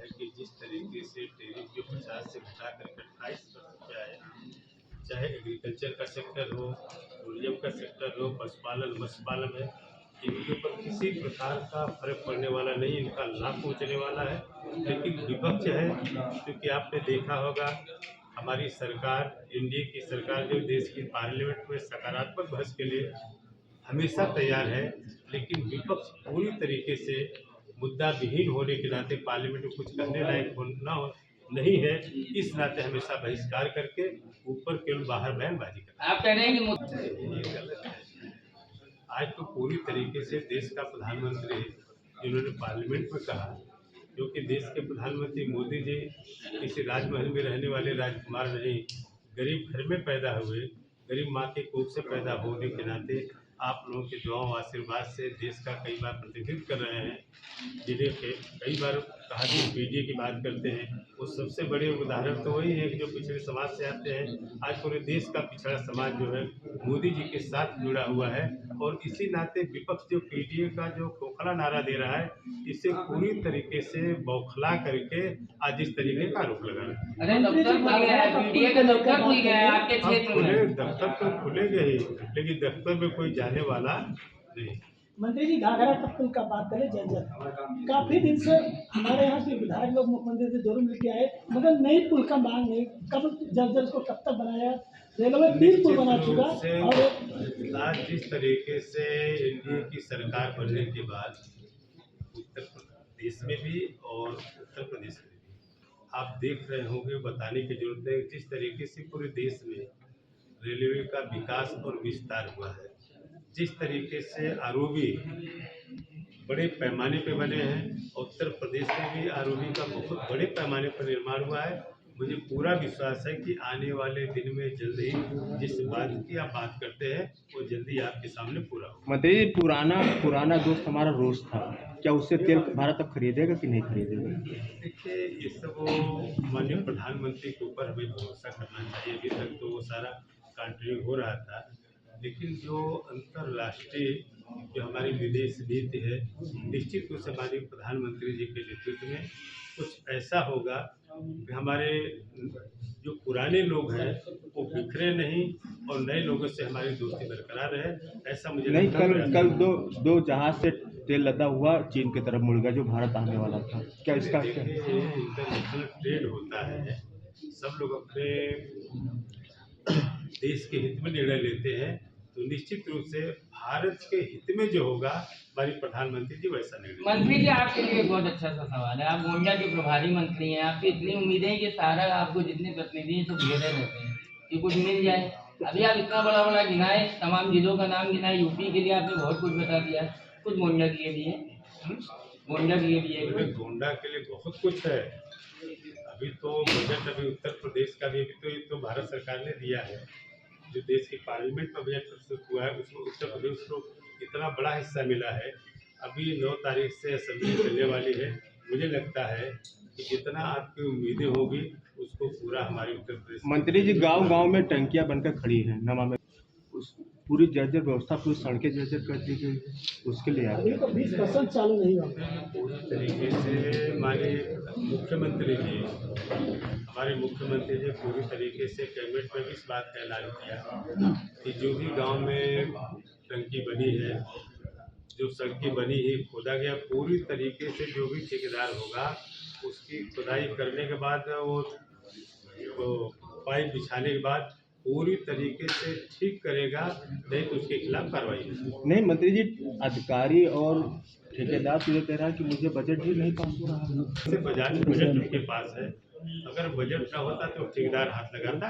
है कि जिस तरीके से टैरिफ जो 50 से घटा कर 28% पे आया, चाहे एग्रीकल्चर का सेक्टर हो, टूरिज्म का सेक्टर हो, पशुपालन मत्स्य पालन है, इनके ऊपर किसी प्रकार का फर्क पड़ने वाला नहीं, इनका लाभ पहुँचने वाला है। लेकिन विपक्ष है, क्योंकि आपने देखा होगा हमारी सरकार, एनडीए की सरकार जो देश की पार्लियामेंट में सकारात्मक बहस के लिए हमेशा तैयार है, लेकिन विपक्ष पूरी तरीके से मुद्दा विहीन होने के नाते पार्लियामेंट में कुछ करने लायक नहीं है, इस नाते हमेशा बहिष्कार करके ऊपर केवल बाहर बयानबाजी करते आप कह रहे हैं हैं। ये गलत है। आज तो पूरी तरीके से देश का प्रधानमंत्री जिन्होंने पार्लियामेंट में कहा, क्योंकि देश के प्रधानमंत्री मोदी जी किसी राजमहल में रहने वाले राजकुमार नहीं, गरीब घर में पैदा हुए, गरीब माँ के कोख से पैदा होने के नाते आप लोगों के दुआओं आशीर्वाद से देश का कई बार प्रतिनिधित्व कर रहे हैं, जिन्हें कई बार कहा कि मीडिया की बात करते हैं, वो सबसे बड़े उदाहरण तो वही है कि जो पिछड़े समाज से आते हैं। आज पूरे देश का पिछड़ा समाज जो है मोदी जी के साथ जुड़ा हुआ है, और इसी नाते विपक्ष जो पीडीए का जो खोखला नारा दे रहा है, इसे पूरी तरीके से बौखला करके आज इस तरीके का आरोप लगा रहा है। अरे दफ्तर खुल गया है, मीडिया का दफ्तर खुल गया है आपके क्षेत्र में। दफ्तर तो खुलेंगे ही, लेकिन दफ्तर में कोई जाने वाला नहीं। मंत्री जी, घाघरा का पुल का बात करें, जर्जर काफी दिन से हमारे यहाँ के विधायक लोग मुख्यमंत्री से जरूर मिलके आए, मगर नई पुल का मांग नहीं। कब जर्जर को कब तक बनाया? रेलवे 3 पुल बना चुका। और आज जिस तरीके से एनडीए की सरकार बनने के बाद उत्तर प्रदेश में भी और उत्तर प्रदेश में भी आप देख रहे होंगे, बताने की जरूरत है जिस तरीके से पूरे देश में रेलवे का विकास और विस्तार हुआ है, जिस तरीके से आरओबी बड़े पैमाने पे बने हैं, उत्तर प्रदेश में भी आरओबी का बहुत बड़े पैमाने पर निर्माण हुआ है। मुझे पूरा विश्वास है कि आने वाले दिन में जल्द ही जिस बात की आप बात करते हैं वो जल्दी आपके सामने पूरा होगा। मंत्री, पुराना दोस्त हमारा रोज था, क्या उससे तेल भारत अब खरीदेगा कि नहीं खरीदेगा? देखिए, ये सब माननीय प्रधानमंत्री के ऊपर हमें भरोसा करना चाहिए। अभी तक तो वो सारा कंटिन्यू हो रहा था, लेकिन जो अंतर्राष्ट्रीय जो हमारी विदेश नीति है, निश्चित रूप से माननीय प्रधानमंत्री जी के नेतृत्व में कुछ ऐसा होगा कि हमारे जो पुराने लोग हैं वो बिखरे नहीं और नए लोगों से हमारी दोस्ती बरकरार रहे, ऐसा मुझे नहीं। लगता है। कल दो जहाज से तेल लदा हुआ चीन की तरफ मुड़ गया जो भारत आने वाला था, क्या इसका? इंटरनेशनल ट्रेड होता है, सब लोग अपने देश के हित में निर्णय लेते हैं, तो निश्चित रूप से भारत के हित में जो होगा हमारी प्रधानमंत्री जी वैसा निर्णय। मंत्री जी, आपके लिए एक बहुत अच्छा सा सवाल है। आप गोंडा के प्रभारी मंत्री हैं, आपकी इतनी उम्मीदें हैं कि सारा आपको जितने प्रतिनिधि हैं सब घेरे रहते हैं कि कुछ मिल जाए। अभी आप इतना बड़ा गिनाए, तमाम जिलों का नाम गिनाए, यूपी के लिए आपने बहुत कुछ बता दिया, कुछ गोंडा के लिए भी है। गोंडा के लिए भी है। गोंडा के लिए बहुत कुछ है। अभी तो बजट अभी उत्तर प्रदेश का भी तो ये तो भारत सरकार ने दिया है, जो देश की पार्लियामेंट में बजट प्रस्तुत हुआ है उसमें उत्तर प्रदेश को इतना बड़ा हिस्सा मिला है। अभी 9 तारीख से असेंबली चलने वाली है, मुझे लगता है कि जितना आपकी उम्मीदें होगी उसको पूरा हमारे उत्तर प्रदेश। मंत्री जी, गांव में टंकियां बनकर खड़ी हैं नमा में, उस पूरी जर्जर व्यवस्था, पूरी सड़कें जर्जर कर दी गई, उसके लिए अभी तो 20% चालू नहीं हुआ। पूरी तरीके से माननीय मुख्यमंत्री जी, हमारे मुख्यमंत्री जी पूरी तरीके से कैबिनेट में इस बात का ऐलान किया कि जो भी गांव में टंकी बनी है, जो सड़कें बनी है, खोदा गया, पूरी तरीके से जो भी ठेकेदार होगा उसकी खुदाई करने के बाद वो पाइप बिछाने के बाद पूरी तरीके से ठीक करेगा, नहीं तो उसके खिलाफ कार्रवाई होगी। नहीं मंत्री जी, अधिकारी और ठेकेदार तुझे कह रहा है कि मुझे बजट ही नहीं पास हो रहा है। बजट उनके पास है, अगर बजट न होता तो ठेकेदार हाथ लगाता।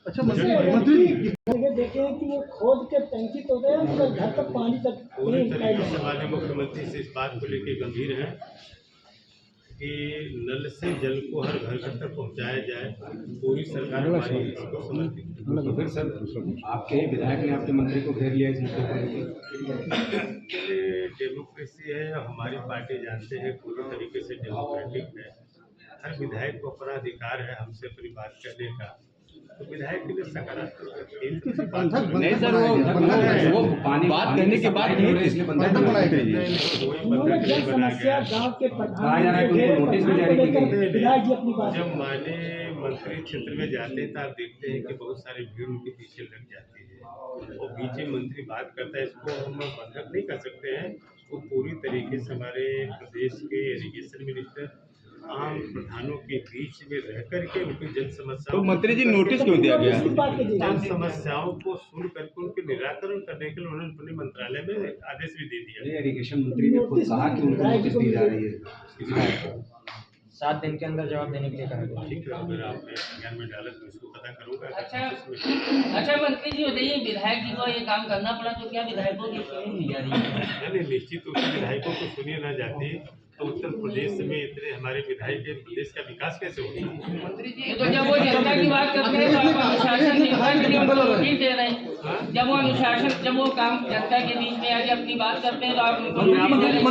अच्छा मंत्री जी, देखे हैं कि वो खोद के टंकी तो गए, मगर घर तक पानी तक पूरी तरीके से माननीय मुख्यमंत्री से इस बात को लेकर गंभीर है कि नल से जल को हर घर तक पहुंचाया जाए। पूरी सरकार हमारी इसको समर्पित है। तो फिर सर आपके विधायक ने आपके मंत्री को घेर लिया इस मुद्दे को लेकर? डेमोक्रेसी है, हमारी पार्टी जानते हैं पूरी तरीके से डेमोक्रेटिक है। हर विधायक को अपना अधिकार है हमसे अपनी बात करने का, तो विधायक के लिए सकारात्मक नहीं सर, वो पानी बात करने के बाद नहीं इसलिए बंधक बनाए थे। उन्होंने जल समस्या गांव के कहा जा रहा है कि उनको नोटिस भी जारी की गई। विधायक जी अपनी बात जब माननीय मंत्री क्षेत्र में जाते हैं तो आप देखते हैं कि बहुत सारी भीड़ उनके पीछे लग जाती है और बीच में मंत्री बात करता है, इसको हम बंधक नहीं कर सकते हैं। वो पूरी तरीके से हमारे प्रदेश के इरिगेशन मिनिस्टर आम प्रधानों के बीच में रह करके उनकी जन समस्याओं तो मंत्री जी नोटिस क्यों दिया गया? किस बात के लिए? जन समस्याओं को सुन करके उनके निराकरण करने के लिए उन्होंने अपने मंत्रालय में आदेश भी दे दिया। ये इरिगेशन मंत्री ने खुद कहा कि उनको नोटिस दी जा रही है। 7 दिन के अंदर जवाब देने के लिए कहा गया। ठीक है, अगर आपने ज्ञान में डाला तो इसको पता करूंगा। अच्छा मंत्री जी बताइए, विधायक जी को ये काम करना पड़ा तो क्या विधायकों की सुनी दी जा रही है? नहीं, निश्चित रूप से विधायकों को सुनिए ना जाती तो उत्तर प्रदेश में इतने हमारे विधायक के प्रदेश का विकास कैसे होगा? मंत्री जी तो जब वो जनता की बात करते हैं तो आप अनुशासन निर्माण के लिए उनको नोटिस दे रहे हैं। जब वो अनुशासन, जब वो काम जनता के बीच में आके अपनी बात करते हैं तो आप उनको नोटिस दे रहे हैं।